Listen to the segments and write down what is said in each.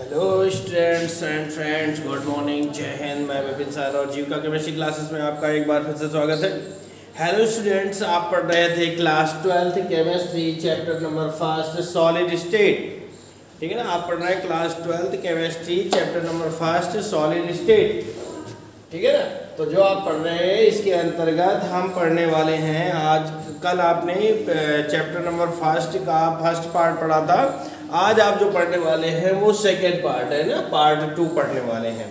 Hello students and friends, good morning, जय हिंद। मैं Vipin sir और जीविका केमिस्ट्री क्लासेस में आपका एक बार फिर से स्वागत है। हेलो स्टूडेंट्स, आप पढ़ रहे थे class 12th chemistry chapter number first solid state. ठीक है ना, आप पढ़ रहे हैं class 12th chemistry chapter number first solid state. ठीक है ना, तो जो आप पढ़ रहे हैं इसके अंतर्गत हम पढ़ने वाले हैं आज। कल आपने चैप्टर नंबर फर्स्ट का फर्स्ट पार्ट पढ़ा था। आज आप जो पढ़ने वाले हैं वो सेकेंड पार्ट है ना, पार्ट 2 पढ़ने वाले हैं,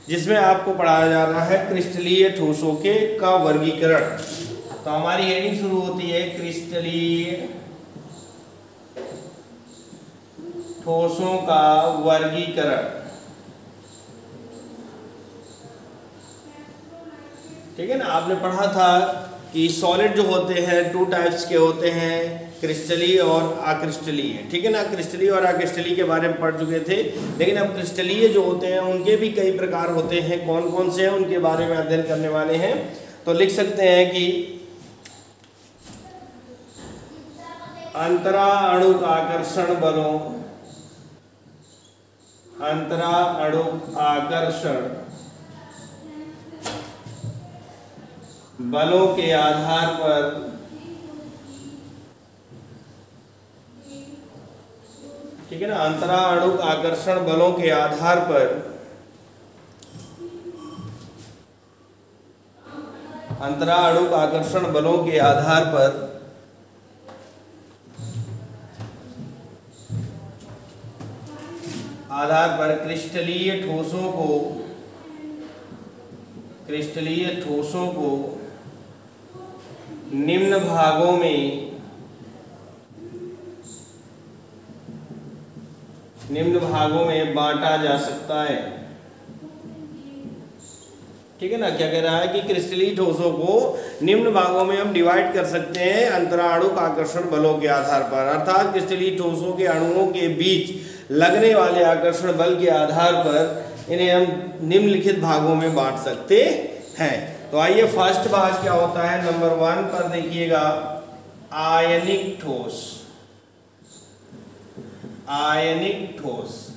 जिसमें आपको पढ़ाया जा रहा है क्रिस्टलीय ठोसों के का वर्गीकरण। तो हमारी हेडिंग शुरू होती है क्रिस्टलीय ठोसों का वर्गीकरण। ठीक है ना, आपने पढ़ा था कि सॉलिड जो होते हैं 2 टाइप्स के होते हैं, क्रिस्टलीय और अक्रिस्टलीय। ठीक है ना, क्रिस्टलीय और अक्रिस्टलीय के बारे में पढ़ चुके थे, लेकिन अब क्रिस्टलीय जो होते हैं उनके भी कई प्रकार होते हैं। कौन कौन से हैं उनके बारे में अध्ययन करने वाले हैं। तो लिख सकते हैं कि अंतरा अणुक आकर्षण बलों, अंतरा अणुक आकर्षण बलों के आधार पर ठीक है ना, अंतरा अणुक आकर्षण बलों के आधार पर अंतरा अणुक आकर्षण बलों के आधार पर क्रिस्टलीय ठोसों को निम्न भागों में बांटा जा सकता है। ठीक है ना, क्या कह रहा है कि क्रिस्टलीय ठोसों को निम्न भागों में हम डिवाइड कर सकते हैं अंतराणुक आकर्षण बलों के आधार पर। अर्थात क्रिस्टलीय ठोसों के अणुओं के बीच लगने वाले आकर्षण बल के आधार पर इन्हें हम निम्नलिखित भागों में बांट सकते हैं। तो आइए, फर्स्ट भाग क्या होता है, नंबर 1 पर देखिएगा, आयनिक ठोस। आयनिक ठोस,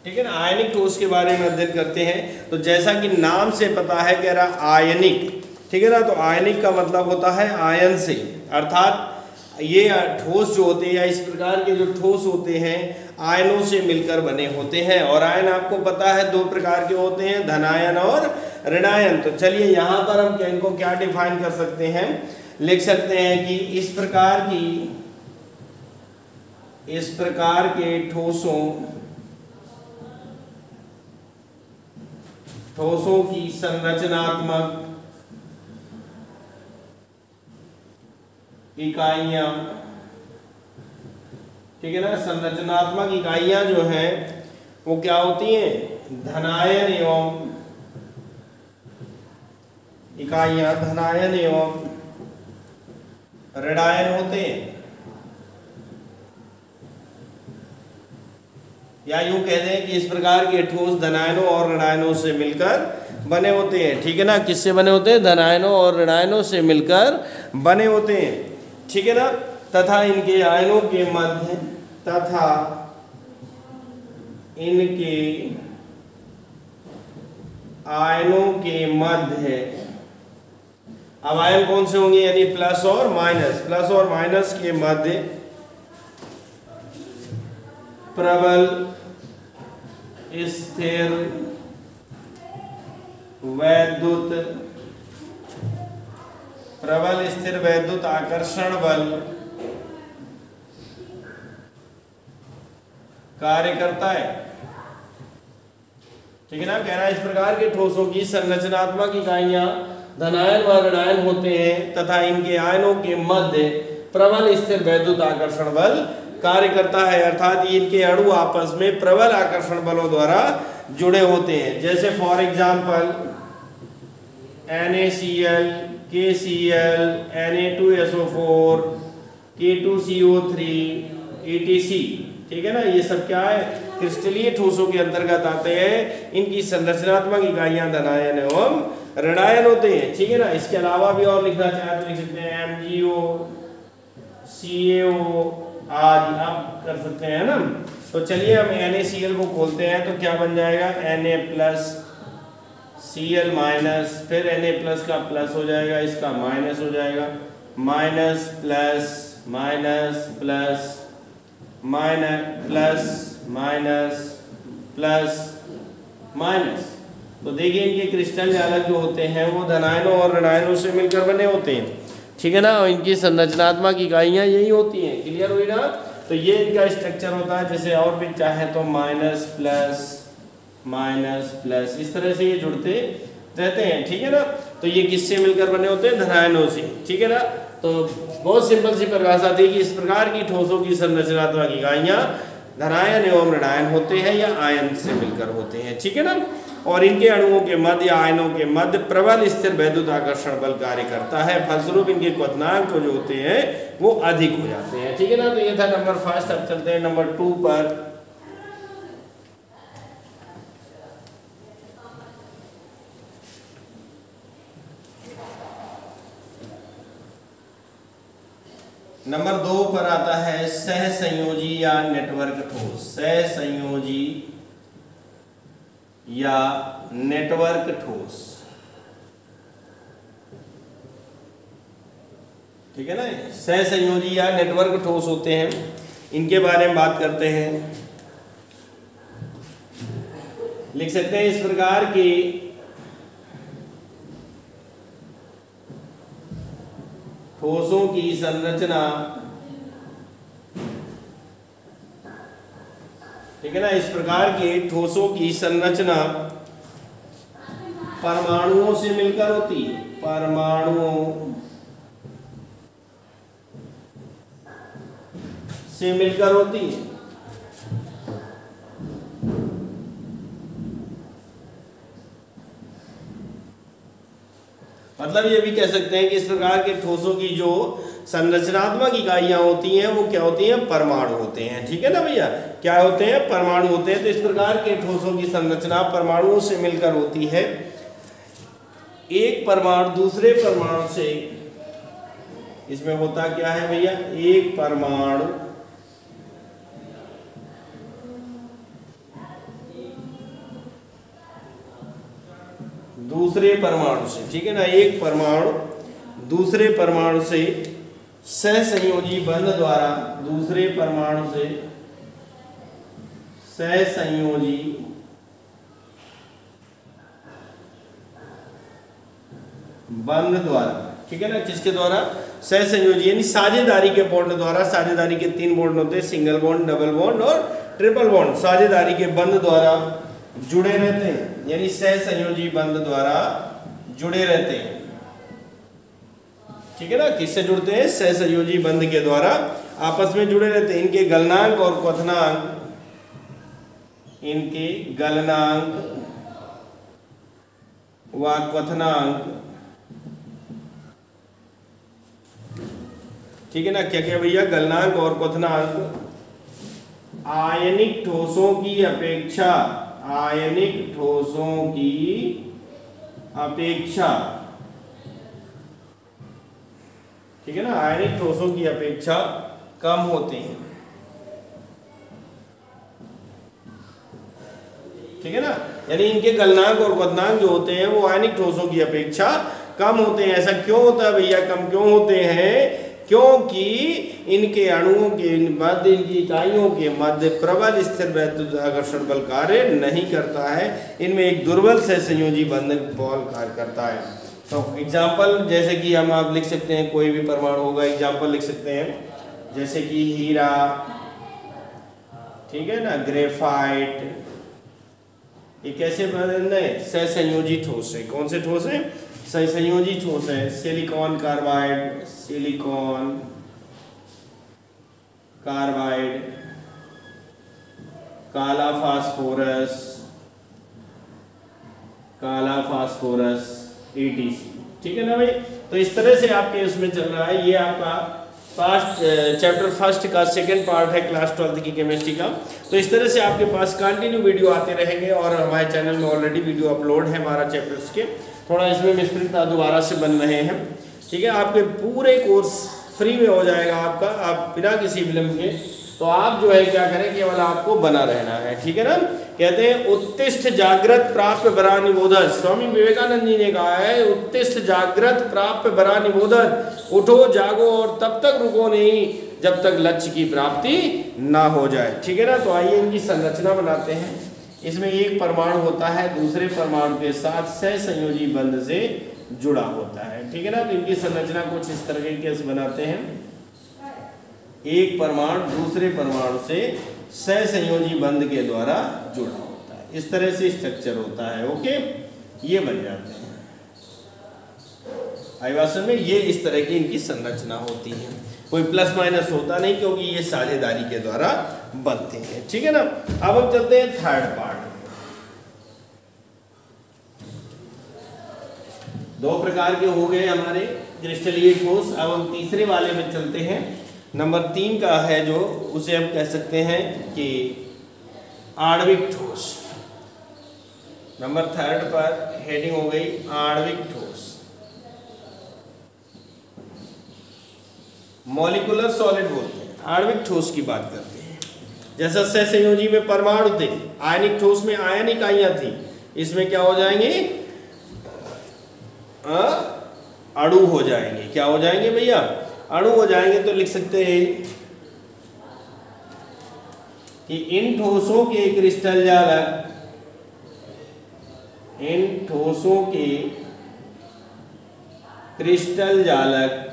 ठीक है ना, आयनिक ठोस के बारे में अध्ययन करते हैं। तो जैसा कि नाम से पता है, कह रहा आयनिक। ठीक है ना, तो आयनिक का मतलब होता है आयन से, अर्थात ये ठोस जो होते हैं या इस प्रकार के जो ठोस होते हैं आयनों से मिलकर बने होते हैं। और आयन आपको पता है 2 प्रकार के होते हैं, धनायन और ऋणायन। तो चलिए यहाँ पर हम इनको क्या डिफाइन कर सकते हैं, लिख सकते हैं कि इस प्रकार के ठोसों की संरचनात्मक इकाइयां, ठीक है ना, संरचनात्मक इकाइयां जो हैं वो क्या होती हैं, धनायन एवं इकाइयां धनायन एवं ऋणायन होते हैं, या यूं कह दें कि इस प्रकार के ठोस धनायनों और ऋणायनों से मिलकर बने होते हैं। ठीक है ना, किससे बने होते हैं, धनायनों और ऋणायनों से मिलकर बने होते हैं। ठीक है ना, तथा इनके आयनों के मध्य अब आयन कौन से होंगे, यानी प्लस और माइनस के मध्य प्रबल स्थिर वैद्युत आकर्षण बल कार्य करता है। ठीक है ना, कह रहा है इस प्रकार के ठोसों की संरचनात्मक इकाइयां धनायन व ऋणायन होते हैं तथा इनके आयनों के मध्य प्रबल स्थिर वैद्युत आकर्षण बल कार्य करता है। अर्थात इनके अणु आपस में प्रबल आकर्षण बलों द्वारा जुड़े होते हैं। जैसे for example NaCl, KCl, Na2SO4, K2CO3, etc। ठीक है ना, ये सब क्या है, क्रिस्टलीय ठोसों के अंतर्गत आते हैं। इनकी संरचनात्मक इकाइयां धनायन एवं ऋणायन होते हैं। ठीक है ना, इसके अलावा भी और लिखना चाहे तो लिख सकते हैं MgO, CaO, आज आप कर सकते हैं ना। तो चलिए हम NaCl को खोलते हैं तो क्या बन जाएगा, Na प्लस Cl माइनस, फिर Na प्लस का प्लस हो जाएगा, इसका माइनस हो जाएगा, minus plus minus plus minus plus minus plus minus. तो देखिए इनके क्रिस्टल जालक जो होते हैं वो धनायनों और ऋणायनों से मिलकर बने होते हैं, ठीक है ना। और इनकी संरचनात्मक इकाइयाँ यही होती हैं, क्लियर हुई ना। तो ये इनका स्ट्रक्चर होता है, जैसे और भी चाहे तो माइनस प्लस इस तरह से ये जुड़ते रहते हैं, ठीक है ना। तो ये किससे मिलकर बने होते हैं, धनायनों से, ठीक है ना। तो बहुत सिंपल सी परिभाषा थी कि इस प्रकार की ठोसों की संरचनात्मक इकाइयाँ धनायन एवं ऋणायन होते हैं या आयन से मिलकर होते हैं, ठीक है ना। और इनके अणुओं के मध्य या आयनों के मध्य प्रबल स्थिर वैद्युत आकर्षण बल कार्य करता है, फलस्वरूप इनके क्वथनांक जो होते हैं वो अधिक हो जाते हैं, ठीक है ना। तो ये था नंबर फर्स्ट। अब चलते हैं नंबर 2 पर। नंबर 2 पर आता है सहसंयोजी या नेटवर्क ठोस। सहसंयोजी या नेटवर्क ठोस, ठीक है ना। सहसंयोजी या नेटवर्क ठोस होते हैं, इनके बारे में बात करते हैं। लिख सकते हैं इस प्रकार की ठोसों की संरचना, ठीक है ना। इस प्रकार के ठोसों की संरचना परमाणुओं से मिलकर होती है, परमाणुओं से मिलकर होती है। मतलब ये भी कह सकते हैं कि इस प्रकार के ठोसों की जो संरचनात्मक इकाइयां होती हैं वो क्या होती हैं, परमाणु होते हैं, ठीक है ना भैया। क्या होते हैं, परमाणु होते हैं। तो इस प्रकार के ठोसों की संरचना परमाणुओं से मिलकर होती है। एक परमाणु दूसरे परमाणु से, इसमें होता क्या है भैया, एक परमाणु दूसरे परमाणु से, ठीक है ना, एक परमाणु दूसरे परमाणु से सहसंयोजी बंध द्वारा, दूसरे परमाणु से सहसंयोजी बंध द्वारा, ठीक है ना, किसके द्वारा, सहसंयोजी यानी साझेदारी के बॉन्ड द्वारा। साझेदारी के 3 बॉन्ड होते हैं, सिंगल बॉन्ड, डबल बॉन्ड और ट्रिपल बॉन्ड। साझेदारी के बंध द्वारा जुड़े रहते हैं, यानी सहसंयोजी बंध द्वारा जुड़े रहते हैं, ठीक है ना। किससे जुड़ते हैं, सहसंयोजी बंध के द्वारा आपस में जुड़े रहते हैं। इनके गलनांक और क्वथनांक, इनके गलनांक व क्वथनांक, ठीक है ना। क्या क्या भैया, गलनांक और क्वथनांक आयनिक ठोसों की अपेक्षा, आयनिक ठोसों की अपेक्षा, ठीक है ना, आयनिक ठोसों की अपेक्षा कम होते हैं, ठीक है ना। यानी इनके गलनांक और क्वथनांक जो होते हैं वो आयनिक ठोसों की अपेक्षा कम होते हैं। ऐसा क्यों होता है भैया, कम क्यों होते हैं, क्योंकि इनके अणुओं के मध्य, इनकी इकाइयों के मध्य प्रबल स्थिर वैद्युत आकर्षण बल कार्य नहीं करता है। इनमें एक दुर्बल सहसंयोजी बंधन बल कार्य करता है। तो एग्जाम्पल जैसे कि हम आप लिख सकते हैं, कोई भी परमाणु होगा, एग्जाम्पल लिख सकते हैं जैसे कि हीरा, ठीक है ना, ग्रेफाइट, ये कैसे बने, सहसंयोजी ठोस है। कौन से ठोस है, सहसंयोजी ठोस है। सिलिकॉन कार्बाइड, सिलिकॉन कार्बाइड, काला फास्फोरस, काला फास्फोरस ETC, ठीक है ना भाई। तो इस तरह से आपके उसमें चल रहा है। ये आपका पास्ट चैप्टर फर्स्ट का सेकंड पार्ट है क्लास 12th की केमिस्ट्री का। तो इस तरह से आपके पास कंटिन्यू वीडियो आते रहेंगे और हमारे चैनल में ऑलरेडी वीडियो अपलोड है हमारा चैप्टर्स के, थोड़ा इसमें मिस्प्रिंट दोबारा से बन रहे हैं, ठीक है। आपके पूरे कोर्स फ्री में हो जाएगा आपका, आप बिना किसी विलंब के। तो आप जो है क्या करें, केवल आपको बना रहना है, ठीक है ना। कहते हैं उत्तिष्ठ जागृत प्राप्य बरा निबोधन, स्वामी विवेकानंद जी ने कहा है उत्तिष्ठ जागृत प्राप्य बरा निबोधन, उठो जागो और तब तक रुको नहीं जब तक लक्ष्य की प्राप्ति ना हो जाए, ठीक है ना। तो आइए इनकी संरचना बनाते हैं। इसमें एक परमाणु होता है दूसरे परमाणु के साथ सहसंयोजी बंध से जुड़ा होता है, ठीक है ना। तो इनकी संरचना कुछ इस तरीके से बनाते हैं। एक परमाणु दूसरे परमाणु से सहसंयोजी बंध के द्वारा जुड़ा होता है, इस तरह से स्ट्रक्चर होता है। ओके, ये बन जाते हैं आइवासन में, ये इस तरह की इनकी संरचना होती है। कोई प्लस माइनस होता नहीं क्योंकि ये साझेदारी के द्वारा बनते हैं, ठीक है ना। अब हम चलते हैं थर्ड पार्ट। दो प्रकार के हो गए हमारे क्रिस्टलीय ठोस। अब हम तीसरे वाले में चलते हैं। नंबर 3 का है जो, उसे हम कह सकते हैं कि आणविक ठोस। नंबर 3 पर हेडिंग हो गई आणविक ठोस, मॉलिक्यूलर सॉलिड बोलते हैं। आणविक ठोस की बात करते हैं। जैसा सहसंयोजी में परमाणु थे, आयनिक ठोस में आयन इकाइयां थी, इसमें क्या हो जाएंगे, अणु हो जाएंगे। क्या हो जाएंगे भैया, अणु हो जाएंगे। तो लिख सकते हैं कि इन ठोसों के क्रिस्टल जालक, इन ठोसों के क्रिस्टल जालक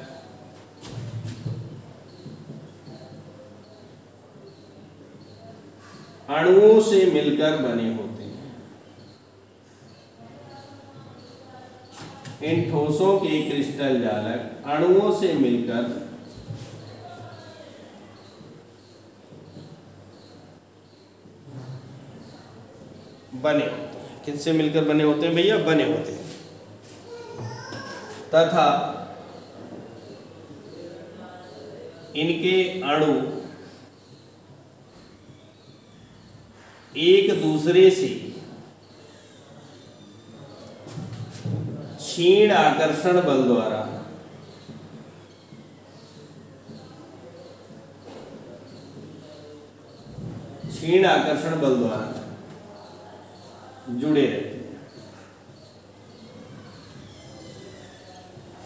अणुओं से मिलकर बने होते हैं। इन ठोसों के क्रिस्टल जालक अणुओं से मिलकर बने होते हैं। किससे मिलकर बने होते हैं भैया, बने होते हैं। तथा इनके अणु एक दूसरे से क्षीण आकर्षण बल द्वारा जुड़े रहते हैं,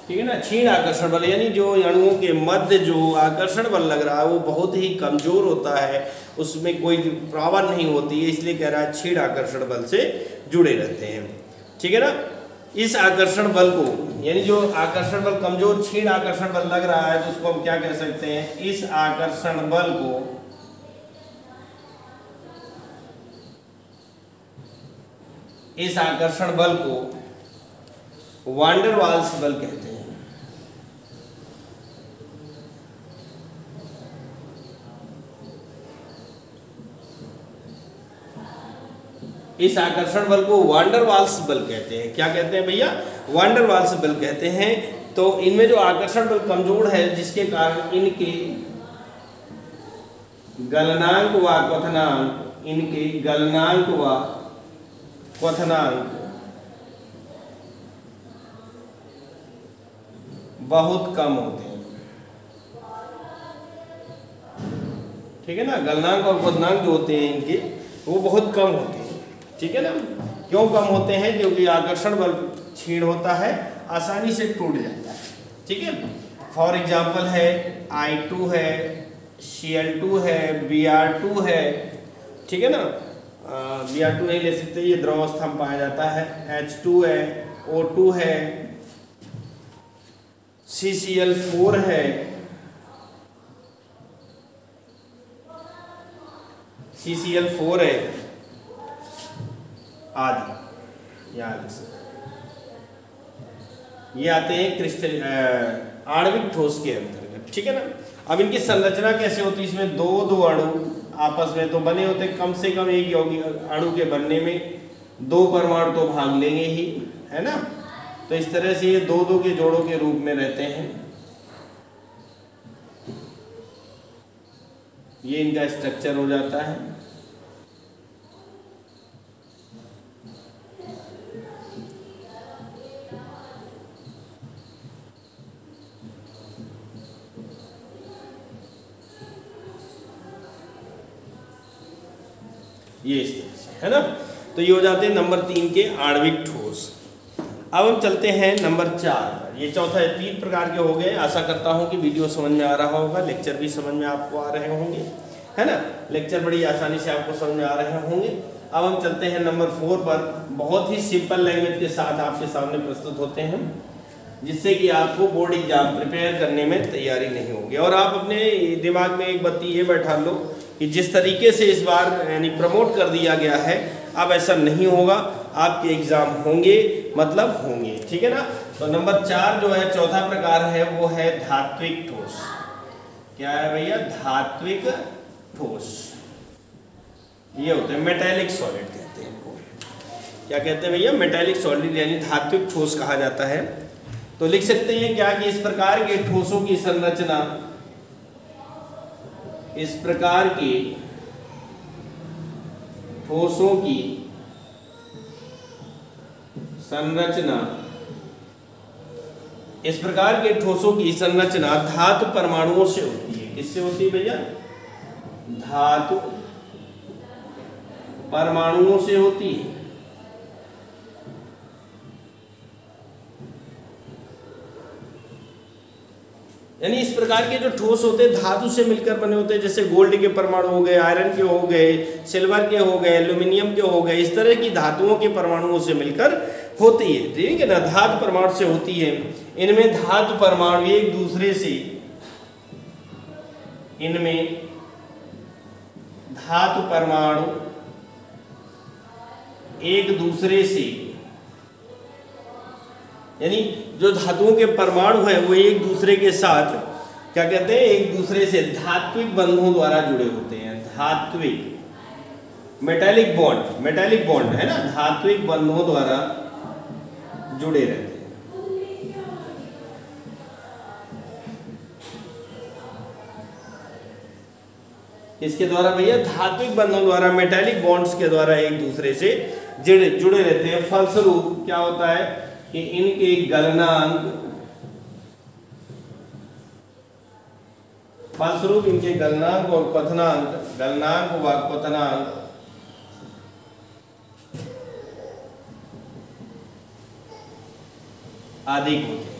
ठीक है ना। क्षीण आकर्षण बल यानी जो अणुओं के मध्य जो आकर्षण बल लग रहा है वो बहुत ही कमजोर होता है, उसमें कोई पावर नहीं होती है, इसलिए कह रहा है क्षीण आकर्षण बल से जुड़े रहते हैं, ठीक है ना। इस आकर्षण बल को, यानी जो आकर्षण बल कमजोर क्षीण आकर्षण बल लग रहा है तो उसको हम क्या कह सकते हैं, इस आकर्षण बल को वान डेर वाल्स बल कहते हैं। इस आकर्षण बल को वान डेर वाल्स बल कहते हैं। क्या कहते हैं भैया, वान डेर वाल्स बल कहते हैं। तो इनमें जो आकर्षण बल कमजोर है जिसके कारण इनके गलनांक व क्वथनांक बहुत कम होते हैं, ठीक है ना। गलनांक और क्वथनांक जो होते हैं इनके वो बहुत कम होते हैं, ठीक है ना। क्यों कम होते हैं, क्योंकि आकर्षण बल क्षीण होता है, आसानी से टूट जाता है, ठीक है। फॉर एग्जाम्पल है I2 है, Cl2 है, Br2 है, ठीक है ना। Br2 नहीं ले सकते, ये द्रव अवस्था में पाया जाता है। H2 है, O2 है, CCl4 है, आदि, ये आते हैं क्रिस्टल आणविक ठोस के अंतर्गत, ठीक है ना। अब इनकी संरचना कैसे होती है, इसमें दो अणु आपस में तो बने होते, कम से कम एक यौगिक अणु के बनने में 2 परमाणु तो भाग लेंगे ही, है ना। तो इस तरह से ये 2 के जोड़ों के रूप में रहते हैं। ये इनका स्ट्रक्चर हो जाता है। ये इस तरह से, है ना। तो ये हो जाते हैं नंबर 3 के आणविक ठोस। अब हम चलते हैं नंबर 4। ये चौथा 3 प्रकार के हो गए। आशा करता हूँ कि वीडियो समझ में आ रहा होगा, लेक्चर भी समझ में आपको आ रहे होंगे, है ना। लेक्चर बड़ी आसानी से आपको समझ में आ रहे होंगे। अब हम चलते हैं नंबर 4 पर। बहुत ही सिंपल लैंग्वेज के साथ आपके सामने प्रस्तुत होते हैं, जिससे कि आपको बोर्ड एग्जाम प्रिपेयर करने में तैयारी नहीं होगी। और आप अपने दिमाग में एक बत्ती ये बैठा लो कि जिस तरीके से इस बार यानी प्रमोट कर दिया गया है, अब ऐसा नहीं होगा, आपके एग्जाम होंगे मतलब होंगे, ठीक है ना। तो नंबर 4 जो है चौथा प्रकार है वो है धात्विक ठोस। क्या है भैया? धात्विक ठोस। ये होते हैं मेटेलिक सॉलिड कहते हैं इनको। क्या कहते हैं भैया? मेटेलिक सॉलिड यानी धात्विक ठोस कहा जाता है। तो लिख सकते हैं क्या कि इस प्रकार के ठोसों की संरचना, इस प्रकार के ठोसों की संरचना, इस प्रकार के ठोसों की संरचना धातु परमाणुओं से होती है। किससे होती है भैया? धातु परमाणुओं से होती है। यानी इस प्रकार के जो ठोस होते हैं धातु से मिलकर बने होते हैं, जैसे गोल्ड के परमाणु हो गए, आयरन के हो गए, सिल्वर के हो गए, एल्यूमिनियम के हो गए, इस तरह की धातुओं के परमाणुओं से मिलकर होती है, ठीक है ना। धातु परमाणु से होती है। इनमें धातु परमाणु एक दूसरे से, इनमें धातु परमाणु एक दूसरे से, यानी जो धातुओं के परमाणु हैं वो एक दूसरे के साथ क्या कहते हैं? एक दूसरे से धात्विक बंधों द्वारा जुड़े होते हैं। धात्विक मेटालिक बॉन्ड, मेटालिक बॉन्ड है ना, धात्विक बंधों द्वारा जुड़े रहते हैं। इसके द्वारा भैया धात्विक बंधों द्वारा, मेटालिक बॉन्ड्स के द्वारा एक दूसरे से जुड़े रहते हैं। फलस्वरूप क्या होता है कि इनके गलनांक, फलस्वरूप इनके गलनांक और क्वथनांक, गलनांक व क्वथनांक अधिक होते हैं,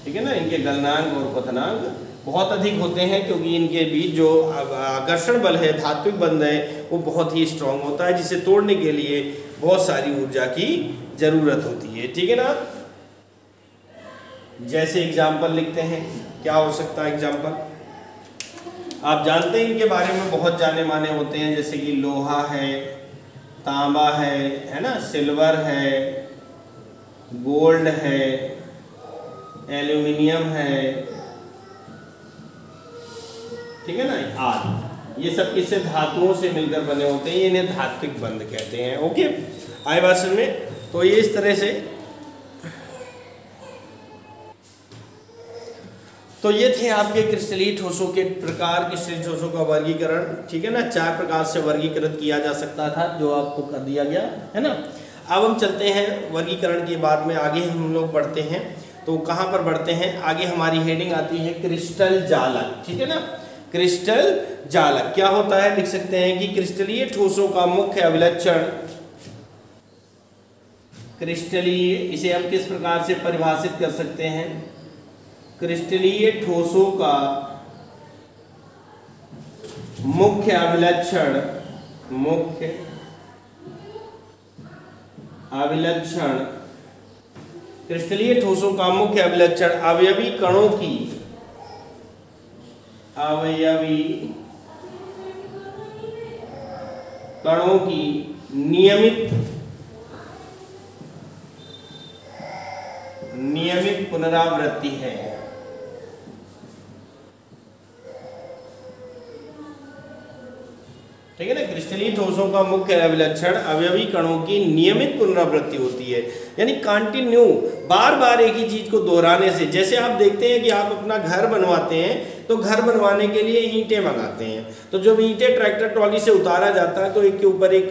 ठीक है ना। इनके गलनांक और क्वथनांक बहुत अधिक होते हैं, क्योंकि इनके बीच जो आकर्षण बल है, धात्विक बंध है, वो बहुत ही स्ट्रांग होता है, जिसे तोड़ने के लिए बहुत सारी ऊर्जा की जरूरत होती है, ठीक है ना। जैसे एग्जाम्पल लिखते हैं, क्या हो सकता है एग्जाम्पल? आप जानते हैं इनके बारे में बहुत जाने माने होते हैं, जैसे कि लोहा है, तांबा है ना, सिल्वर है, गोल्ड है, एल्यूमिनियम है, ठीक है ना, आदि। ये सब किससे? धातुओं से मिलकर बने होते हैं, इन्हें धात्विक बंध कहते हैं। ओके, आए बात समझ में? तो ये इस तरह से, तो ये थे आपके क्रिस्टलीय ठोसों के प्रकार, क्रिस्टलीय ठोसों का वर्गीकरण, ठीक है ना। 4 प्रकार से वर्गीकृत किया जा सकता था, जो आपको कर दिया गया है ना। अब हम चलते हैं वर्गीकरण के बाद में आगे हम लोग बढ़ते हैं। तो कहाँ पर बढ़ते हैं? आगे हमारी हेडिंग आती है क्रिस्टल जालक, ठीक है ना। क्रिस्टल जालक क्या होता है? लिख सकते हैं कि क्रिस्टलीय ठोसों का मुख्य अभिलक्षण, क्रिस्टलीय, इसे हम किस प्रकार से परिभाषित कर सकते हैं? क्रिस्टलीय ठोसों का मुख्य अभिलक्षण, मुख्य अभिलक्षण, क्रिस्टलीय ठोसों का मुख्य अभिलक्षण अवयवी कणों की, अवयवी कणों की नियमित पुनरावृत्ति है। ठीक है ना। क्रिस्टलीय ठोसों का मुख्य अभिलक्षण अवयवी कणों की नियमित पुनरावृत्ति होती है, यानी कंटिन्यू बार बार एक ही चीज को दोहराने से, जैसे आप देखते हैं कि आप अपना घर बनवाते हैं तो घर बनवाने के लिए ईंटें मंगाते हैं, तो जब ईंटें ट्रैक्टर ट्रॉली से उतारा जाता है तो एक के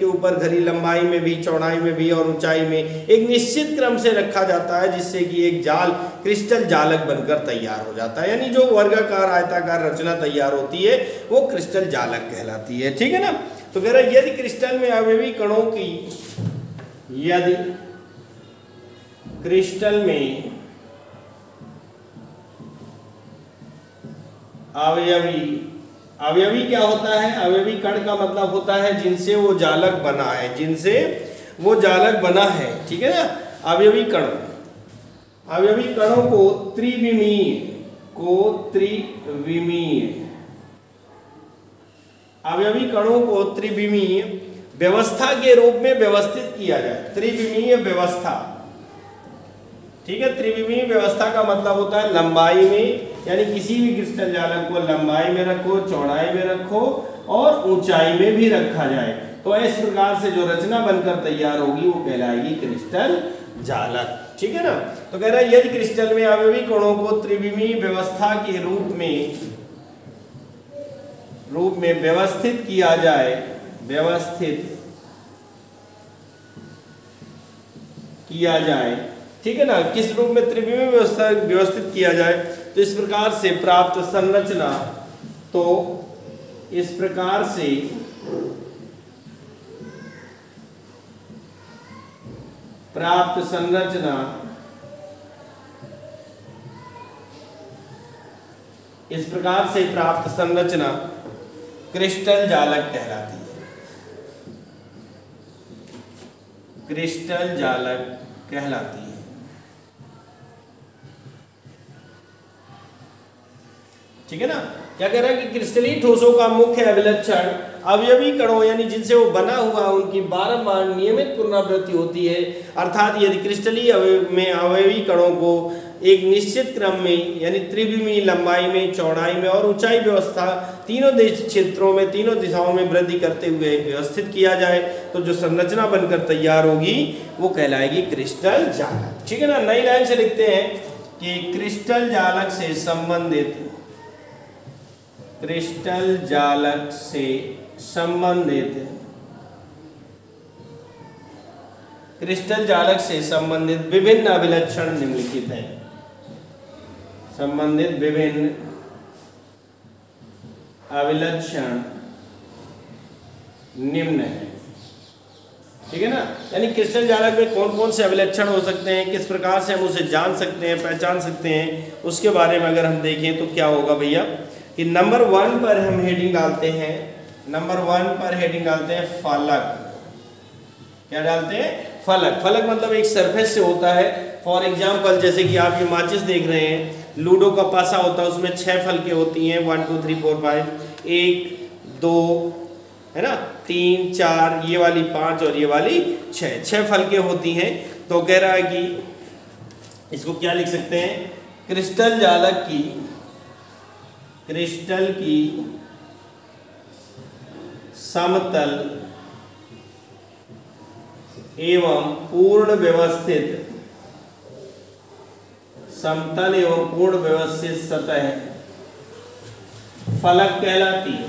ऊपर घड़ी लंबाई में भी, चौड़ाई में भी और ऊंचाई में एक निश्चित क्रम से रखा जाता है, जिससे कि एक जाल क्रिस्टल जालक बनकर तैयार हो जाता है। यानी जो वर्गाकार आयताकार रचना तैयार होती है वो क्रिस्टल जालक कहलाती है। ठीक है ना। तो कह रहा है यदि क्रिस्टल में अवयवी कणों की, यदि क्रिस्टल में अवयवी क्या होता है? अवयवी कण का मतलब होता है जिनसे वो जालक बना है, जिनसे वो जालक बना है। ठीक है ना। अवयवी कणों को त्रिविमीय अवयवी कणों को त्रिविमीय व्यवस्था के रूप में व्यवस्थित किया जाए। त्रिविमीय व्यवस्था, ठीक है। त्रिविमीय व्यवस्था का मतलब होता है लंबाई में, यानी किसी भी क्रिस्टल जालक को लंबाई में रखो, चौड़ाई में रखो और ऊंचाई में भी रखा जाए, तो इस प्रकार से जो रचना बनकर तैयार होगी वो कहलाएगी क्रिस्टल जालक। ठीक है ना। तो कह रहा है यदि क्रिस्टल में अवयवी कणों को त्रिविमीय व्यवस्था के रूप में व्यवस्थित किया जाए, ठीक है ना। किस रूप में त्रिविमीय व्यवस्थित किया जाए? तो इस प्रकार से प्राप्त संरचना क्रिस्टल जालक कहलाती है। क्रिस्टल जालक कहलाती है। ठीक है ना। क्या कह रहा है कि क्रिस्टलीय ठोसों का मुख्य अभिलक्षण अवयवी कणों, यानी जिनसे वो बना हुआ उनकी बारंबार नियमित पुनरावृत्ति होती है। अर्थात यदि क्रिस्टलीय में अवयवी कणों को एक निश्चित क्रम में, यानी त्रिविमीय लंबाई में, चौड़ाई में और ऊंचाई व्यवस्था तीनों क्षेत्रों में, तीनों दिशाओं में वृद्धि करते हुए व्यवस्थित किया जाए, तो जो संरचना बनकर तैयार होगी वो कहलाएगी क्रिस्टल जालक। ठीक है ना। नई लाइन से लिखते हैं कि क्रिस्टल जालक से संबंधित विभिन्न अभिलक्षण निम्नलिखित हैं। संबंधित विभिन्न अभिलक्षण निम्न है। ठीक है ना। यानी क्रिस्टल जालक में कौन कौन से अभिलक्षण हो सकते हैं, किस प्रकार से हम उसे जान सकते हैं, पहचान सकते हैं, उसके बारे में अगर हम देखें तो क्या होगा भैया कि नंबर 1 पर हम हेडिंग डालते हैं, फलक। क्या डालते हैं? फलक। फलक मतलब एक सरफेस से होता है। फॉर एग्जाम्पल जैसे कि आप ये माचिस देख रहे हैं, लूडो का पासा होता है, उसमें 6 फलकें होती हैं, 1 2 3 4 5, 1 2 है ना, 3 4, ये वाली 5 और ये वाली 6 फलकें होती हैं। तो कह रहा है कि इसको क्या लिख सकते हैं? क्रिस्टल जालक की समतल एवं पूर्ण व्यवस्थित सतह फलक कहलाती है।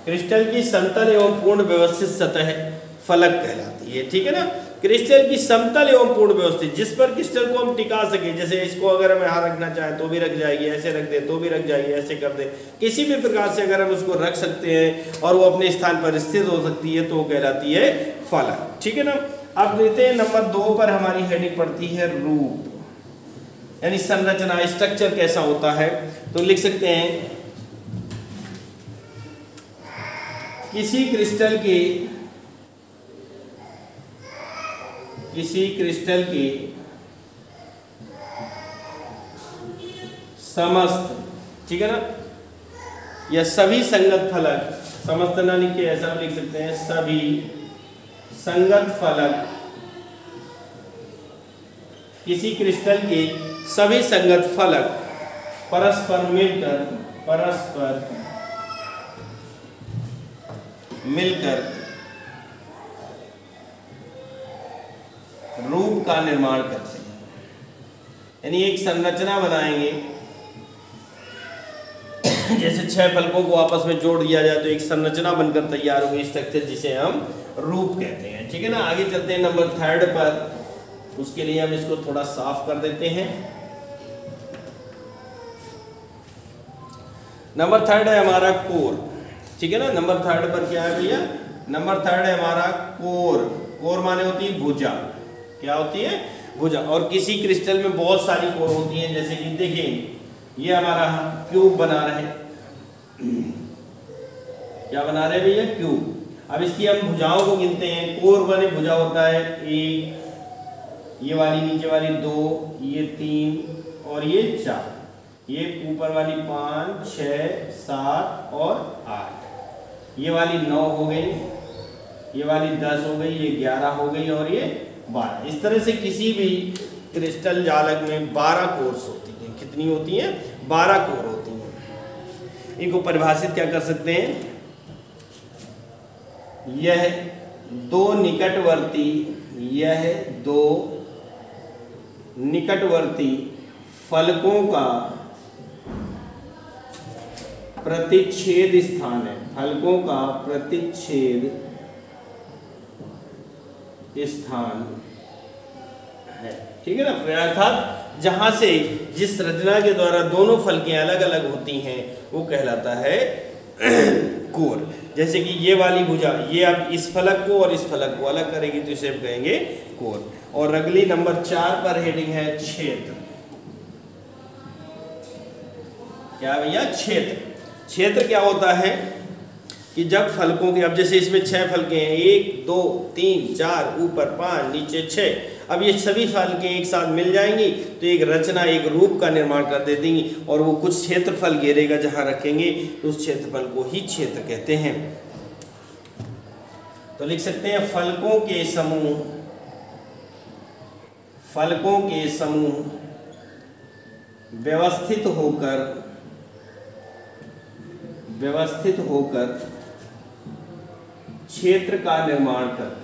क्रिस्टल की समतल एवं पूर्ण व्यवस्थित सतह फलक कहलाती है। ठीक है ना। क्रिस्टल की समतल एवं पूर्ण व्यवस्थित, जिस पर क्रिस्टल को हम टिका सके, जैसे इसको अगर हम यहाँ रखना चाहें तो भी रख जाएगी, ऐसे रख दे तो भी रख जाएगी, ऐसे कर दे, किसी भी प्रकार से अगर हम उसको रख सकते हैं और वो अपने स्थान पर स्थित हो सकती है तो वो कहलाती है फलक। ठीक है ना। अब देते हैं नंबर 2 पर हमारी हेडिंग पड़ती है रूप, यानी संरचना, स्ट्रक्चर कैसा होता है। तो लिख सकते हैं किसी क्रिस्टल की समस्त, ठीक है ना, या सभी संगत फलक, समस्त ना लिख के ऐसा लिख सकते हैं, सभी संगत फलक, किसी क्रिस्टल के सभी संगत फलक परस्पर मिलकर रूप का निर्माण करते हैं, यानी एक संरचना बनाएंगे। जैसे 6 फलकों को आपस में जोड़ दिया जाए तो एक संरचना बनकर तैयार होगी, स्ट्रक्चर, जिसे हम रूप कहते हैं। ठीक है ना, आगे चलते हैं नंबर 3 पर। उसके लिए हम इसको थोड़ा साफ कर देते हैं। नंबर 3 है हमारा कोर। ठीक है ना, नंबर 3 पर क्या है भैया? नंबर 3 है हमारा कोर। कोर माने होती है भुजा। क्या होती है? भुजा। और किसी क्रिस्टल में बहुत सारी कोर होती हैं, जैसे कि देखिए ये हमारा क्यूब बना रहे हैं। क्या बना रहे हैं भैया? क्यूब। अब इसकी हम भुजाओं को गिनते हैं। कोर बने भुजा होता है 1, ये वाली नीचे वाली 2, ये 3 और ये 4, ये ऊपर वाली 5, 6, 7 और 8, ये वाली 9 हो गई, ये वाली 10 हो गई, ये 11 हो गई और ये 12। इस तरह से किसी भी क्रिस्टल जालक में 12 कोर्स होती हैं। कितनी होती हैं? 12 कोर होती हैं। इनको परिभाषित क्या कर सकते हैं? यह दो निकटवर्ती फलकों का प्रतिच्छेद स्थान है। फलकों का प्रतिच्छेद स्थान है। ठीक है ना, अर्थात जहां से जिस रचना के द्वारा दोनों फलकें अलग अलग होती हैं वो कहलाता है कोर। जैसे कि ये वाली भुजा, ये अब इस फलक को और इस फलक को अलग करेगी तो इसे हम कहेंगे कोर। और अगली नंबर 4 पर हेडिंग है क्षेत्र। क्या भैया? क्षेत्र। क्षेत्र क्या होता है कि जब फलकों के, अब जैसे इसमें 6 फलके हैं, 1 2 3 4, ऊपर 5, नीचे 6। अब ये सभी फलकें एक साथ मिल जाएंगी तो एक रचना, एक रूप का निर्माण कर दे देंगी और वो कुछ क्षेत्रफल घेरेगा। जहां रखेंगे तो उस क्षेत्रफल को ही क्षेत्र कहते हैं। तो लिख सकते हैं फलकों के समूह व्यवस्थित होकर क्षेत्र का निर्माण करते हैं।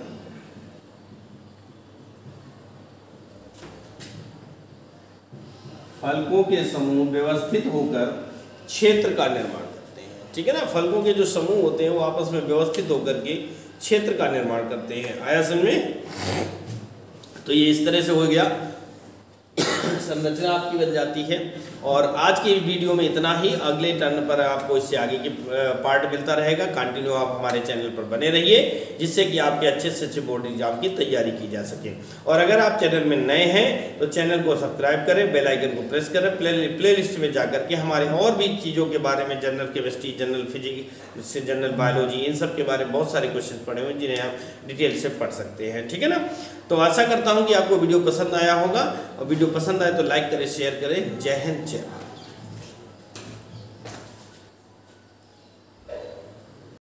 फलकों के समूह व्यवस्थित होकर क्षेत्र का निर्माण करते हैं। ठीक है ना, फलकों के जो समूह होते हैं वो आपस में व्यवस्थित होकर के क्षेत्र का निर्माण करते हैं। आया समझ में? तो ये इस तरह से हो गया, संरचना आपकी बन जाती है। और आज की वीडियो में इतना ही। अगले टर्न पर आपको इससे आगे के पार्ट मिलता रहेगा। कंटिन्यू आप हमारे चैनल पर बने रहिए, जिससे कि आपके अच्छे से अच्छे बोर्ड एग्जाम की तैयारी की जा सके। और अगर आप चैनल में नए हैं तो चैनल को सब्सक्राइब करें, बेल आइकन को प्रेस करें। प्ले लिस्ट में जाकर के हमारे और भी चीज़ों के बारे में, general chemistry, general physics, general biology, इन सब के बारे में बहुत सारे क्वेश्चन पढ़े हुए हैं जिन्हें आप डिटेल से पढ़ सकते हैं। ठीक है ना, तो आशा करता हूँ कि आपको वीडियो पसंद आया होगा। और वीडियो पसंद आए तो लाइक करें, शेयर करें। जय हिंद, जय भारत।